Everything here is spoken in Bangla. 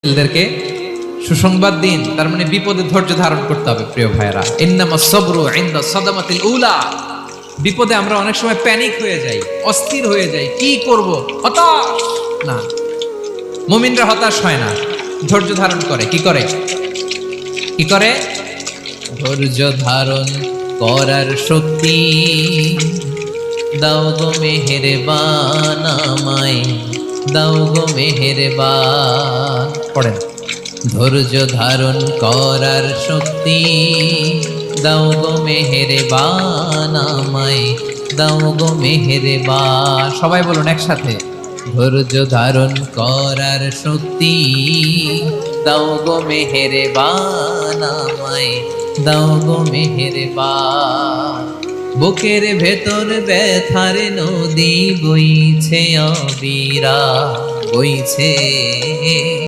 ছেলেদেরকে সুসংবাদ দিন, তার মানে বিপদে ধৈর্য ধারণ করতে হবে। প্রিয় ভাইরা, ইন্নামাস সাবরু ইনদা সাদামাতিল উলা। বিপদে আমরা অনেক সময় প্যানিক হয়ে যাই, অস্থির হয়ে যাই, কি করব, হতাশ। না, মুমিনরা হতাশ হয় না, ধৈর্য ধারণ করে। কি করে? কি করে? ধৈর্য ধারণ করার শক্তি দাও গো মেহেরবান আমায়, দাও গো মেহেরবান। পড়েন, ধৈর্য ধারণ করার শক্তি দাও গো মেহেরবান আমায়, দাও গো মেহেরবান। সবাই বলুন একসাথে, ধৈর্য ধারণ করার শক্তি দাও গো মেহেরবান আমায়, দাও গো মেহেরবান। বুকের ভেতর ব্যথার নদী বইছে অবিরা, বইছে।